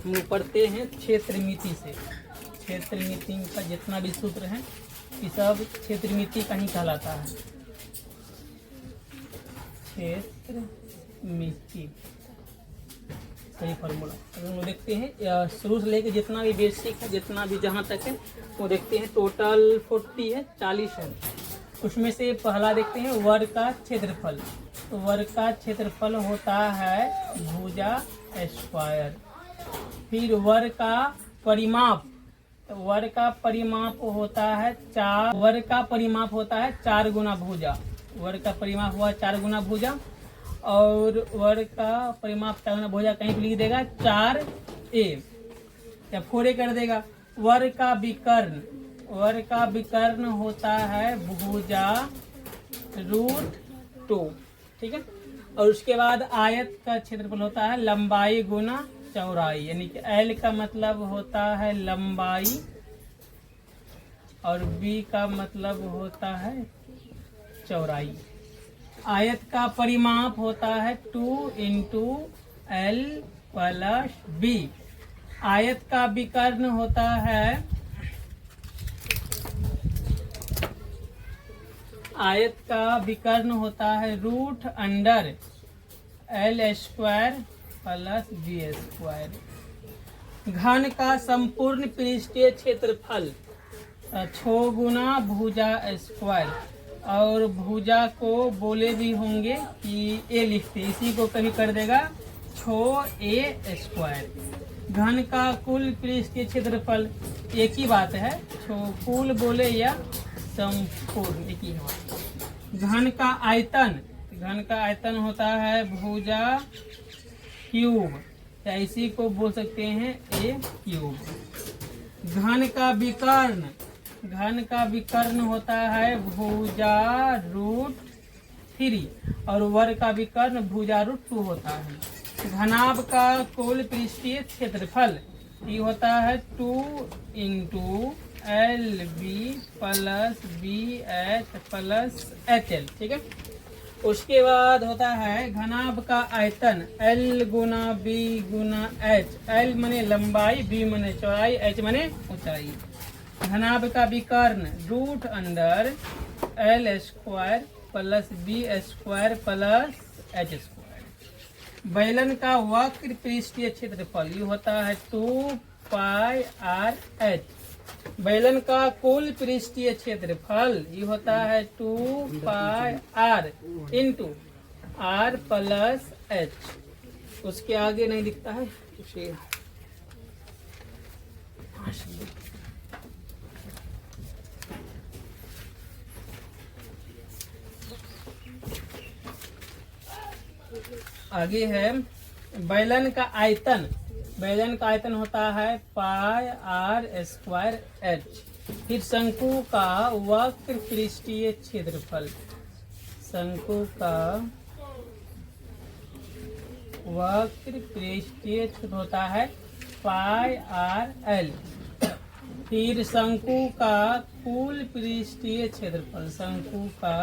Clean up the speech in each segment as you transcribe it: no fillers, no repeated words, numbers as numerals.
हम लोग पढ़ते हैं क्षेत्रमिति से। क्षेत्रमिति का जितना भी सूत्र है ये सब क्षेत्रमिति का ही कहलाता है। क्षेत्रमिति सही फॉर्मूला हम लोग देखते हैं शुरू से लेकर जितना भी बेसिक है, जितना भी जहाँ तक है वो देखते हैं। टोटल 40 है, 40 है। उसमें से पहला देखते हैं वर्ग का क्षेत्रफल। तो वर्ग का क्षेत्रफल होता है भुजा स्क्वायर। फिर वर्ग का परिमाप, तो वर्ग का परिमाप होता है 4। वर्ग का परिमाप होता है 4 गुना भुजा। वर्ग का परिमाप हुआ 4 गुना भुजा। और वर्ग का परिमाप 4 गुना भुजा कहीं भी लिख देगा 4a या 4a कर देगा। वर्ग का विकर्ण, वर्ग का विकर्ण होता है भुजा √2, ठीक है। और उसके बाद आयत का क्षेत्रफल होता है लंबाई गुना चौड़ाई, यानी कि L का मतलब होता है लंबाई और B का मतलब होता है चौड़ाई। आयत का परिमाप होता है 2 × L + B। आयत का विकर्ण होता है, आयत का विकर्ण होता है √L² + B²। घन का संपूर्ण पृष्ठीय क्षेत्रफल 6 गुना भुजा स्क्वायर। और भुजा को बोले भी होंगे कि ए लिखते, इसी को कभी कर देगा 6a²। घन का कुल पृष्ठीय क्षेत्रफल एक ही बात है, कुल बोले या संपूर्ण एक ही है। घन का आयतन, घन का आयतन होता है भुजा क्यूब, या इसी को बोल सकते हैं a³। घन का विकर्ण, घन का विकर्ण होता है भुजा √3 और वर्ग का विकर्ण भुजा √2 होता है। घनाभ का कुल पृष्ठीय क्षेत्रफल ये होता है 2 × LB + BH + HL, ठीक है। उसके बाद होता है घनाभ का आयतन L गुना B गुना H। L माने लंबाई, B माने चौड़ाई, H माने ऊंचाई। घनाभ का विकर्ण √L² + B² + H²। बेलन का वक्र पृष्ठीय क्षेत्रफल ये होता है 2πRh। बेलन का कुल पृष्ठीय क्षेत्रफल ये होता है 2πR × R + H। उसके आगे नहीं दिखता है उसे आगे है बेलन का आयतन। बेलन का आयतन होता है πr²h। फिर शंकु का वक्र पृष्ठीय क्षेत्रफल, शंकु का वक्र पृष्ठीय क्षेत्र होता है πrl। फिर शंकु का कुल पृष्ठीय क्षेत्रफल, शंकु का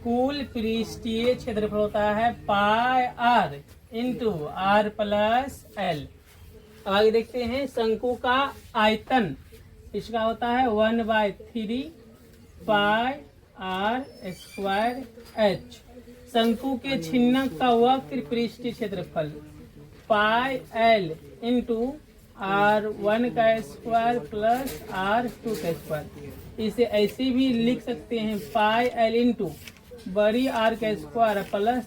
कुल पृष्ठीय क्षेत्रफल होता है πr × R + L। आगे देखते हैं शंकु का आयतन, इसका होता है 1/3 πr²h। शंकु के छिन्नक का वक्र पृष्ठीय क्षेत्रफल πl × R1² + R2²। इसे ऐसे भी लिख सकते हैं πl × बड़ी R² +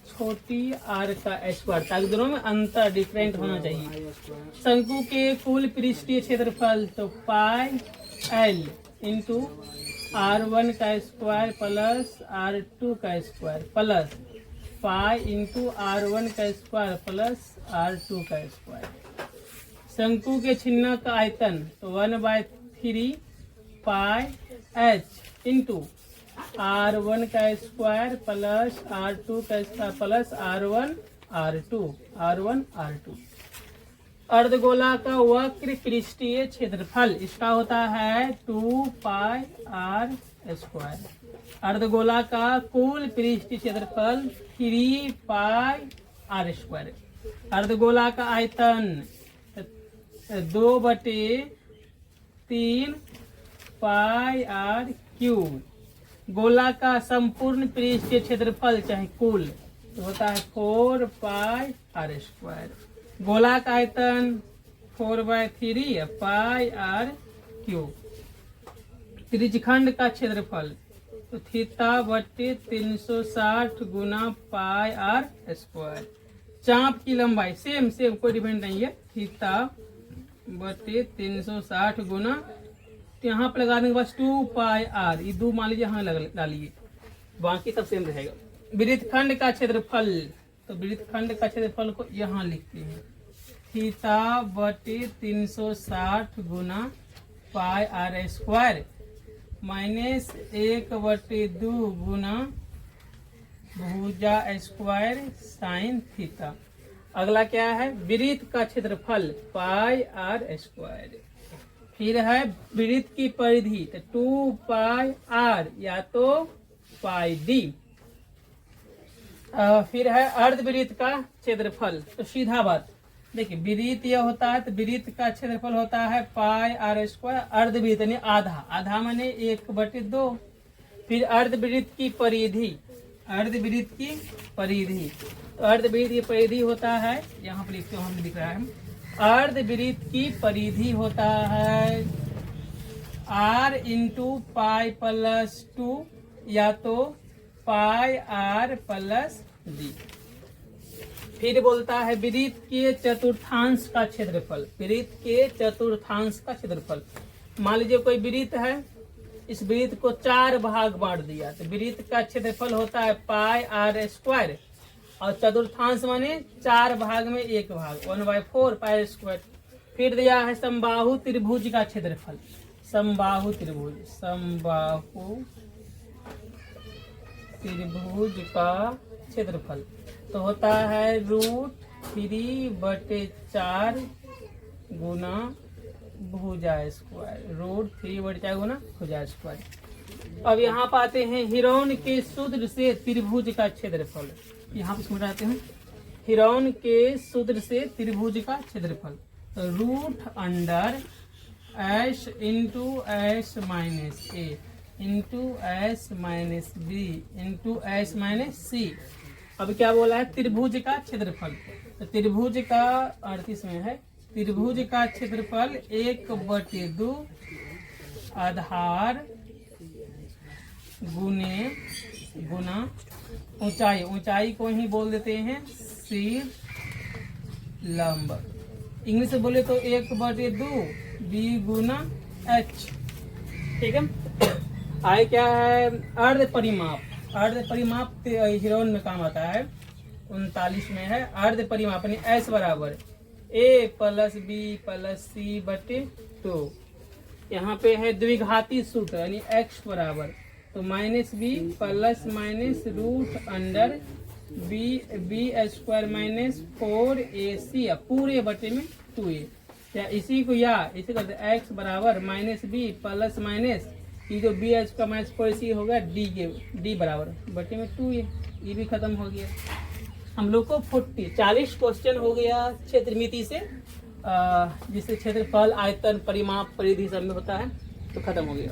छोटी R², ताकि दोनों में अंतर डिफरेंट होना चाहिए। शंकु के कुल पृष्ठीय क्षेत्रफल तो πl × R1² + R2² plus π × R1² + R2²। शंकु के छिन्नक का आयतन तो 1/3 πh × R1² + R2² + R1R2। अर्धगोला का वक्र पृष्ठीय क्षेत्रफल इसका होता है 2πr²। अर्धगोला का कुल पृष्ठीय क्षेत्रफल 3πr²। अर्धगोला का आयतन 2/3 पाई आर क्यूब। गोला का संपूर्ण पृष्ठीय क्षेत्रफल चाहे कुल तो होता है 4 पाई आर स्क्वायर। गोला का आयतन 4/3 पाई आर क्यूब। त्रिज्यखंड का क्षेत्रफल तो θ/360 गुना पाई आर स्क्वायर। चाप की लंबाई सेम कोई डिफरेंट नहीं है, θ/360 गुना, यहाँ पर लगाने के बाद 2 पाई आर, ये 2 मान लीजिए यहाँ डालिए, बाकी सब सेम रहेगा। वृत्तखंड का क्षेत्रफल तो वृत्तखंड का क्षेत्रफल को यहाँ लिखते हैं θ/360 गुना पाई आर स्क्वायर -1/2 गुना भुजा स्क्वायर साइन थीटा। अगला क्या है, वृत्त का क्षेत्रफल पाई आर स्क्वायर। फिर है वृत्त की परिधि तो 2 पाई आर या तो पाई डी। फिर है अर्धवृत्त का क्षेत्रफल तो सीधा बात देखिए, वृत्त यह होता है तो वृत्त का क्षेत्रफल होता है पाई आर स्क्वायर। अर्धवृत्त यानी आधा, आधा माने 1/2। फिर अर्धवृत्त की परिधि, अर्धवृत्त की परिधि तो अर्धवृत्त की परिधि होता है, यहाँ पर लिखते हैं, लिख रहा है, अर्धवृत्त की परिधि होता है r इंटू पाई प्लस 2 या तो पाई आर प्लस डी। फिर बोलता है वृत्त के चतुर्थांश का क्षेत्रफल, वृत्त के चतुर्थांश का क्षेत्रफल। मान लीजिए कोई वृत्त है, इस वृत्त को 4 भाग बांट दिया तो वृत्त का क्षेत्रफल होता है पाई आर स्क्वायर और चतुर्थांश माने 4 भाग में 1 भाग 1/4 पाई स्क्वायर। फिर दिया है समबाहु त्रिभुज का क्षेत्रफल, समबाहु त्रिभुज, समबाहु त्रिभुज का क्षेत्रफल तो होता है √3/4 गुना भुजा स्क्वायर, √3/4 गुना भुजा स्क्वायर। अब यहाँ पाते हैं हिरौन के सूत्र से त्रिभुज का क्षेत्रफल। यहाँ पे समझाते हैं हिरौन के सूत्र से त्रिभुज का क्षेत्रफल तो √S into S minus A into S minus B into S minus C। अब क्या बोला है, त्रिभुज का क्षेत्रफल तो त्रिभुज का 38 में है, त्रिभुज का क्षेत्रफल 1/2 आधार गुना ऊंचाई, ऊंचाई को ही बोल देते हैं शीर्ष लंब। इंग्लिश से बोले तो 1/2 b गुना h। ठीक है। आए क्या है, अर्ध परिमाप, अर्ध परिमाप हिरौन में काम आता है, 39 में है। अर्ध परिमाप S बराबर a plus b plus c बटे 2। यहाँ पे है द्विघाती सूत्र यानी x बराबर तो -b plus minus √b² -4ac पूरे बटे में 2a। या इसी को इसे करते x बराबर -b प्लस माइनस ये जो b²-4ac होगा d बराबर बटे में 2a। ये भी खत्म हो गया। हम लोग को 40 क्वेश्चन हो गया क्षेत्रमिति से, जिससे क्षेत्रफल, आयतन, परिमाप, परिधि सब में होता है, तो खत्म हो गया।